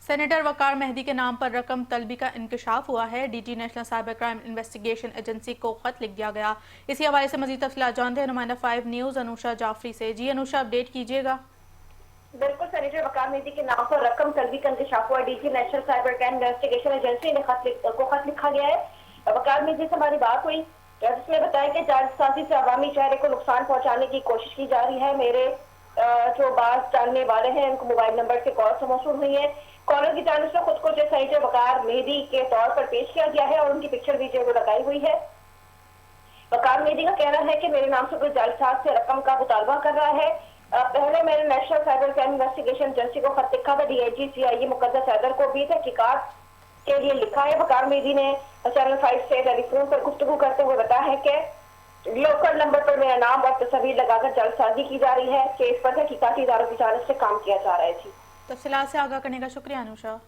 Senator वकार मेहदी के नाम पर रकम तलबी का इंकशाफ हुआ है। DG national cyber crime investigation agency को खत लिख दिया गया। इसी हवाले से मजीद तफसीलात जानते हैं नुमाइंदा 5 न्यूज अनुषा जाफरी से। जी अनुषा, अपडेट कीजिएगा। बिल्कुल, सेनेटर वकार मेहदी के नाम पर रकम तलबी का इंकशाफ हुआ। DG national cyber crime investigation agency ने खत लिखा गया है। वकार मेहदी से हमारी बात हुई जिसमें बताया कि जालसाजी से अवामी चेहरे को नुकसान पहुंचाने की कोशिश की जा रही है। मेरे जो बात जानने वाले हैं उनको मोबाइल नंबर से कॉल से मौसूल हुई है। कॉलर की जानिब से खुद को जो सेनेटर वकार मेहदी के तौर पर पेश किया गया है और उनकी पिक्चर भी जो लगाई हुई है। वकार मेहदी का कहना है कि मेरे नाम से कोई जालसाज से रकम का मुतालबा कर रहा है। पहले मैंने national cyber crime investigation agency को खत लिखा था। डीआईजी सीआईए मुकद्दस हैदर को भी तहकीकात के लिए लिखा है। वकार मेहदी ने चैनल 5 से टेलीफोन पर गुफ्तगू करते हुए बताया है कि लोकल नंबर पर मेरा नाम और तस्वीर लगाकर जालसाजी की जा रही है। केस पर तहकीकाती इदारों की जानिब से काम किया जा रहा है। जी, तफसीलात से आगाह करने का शुक्रिया अनुषा।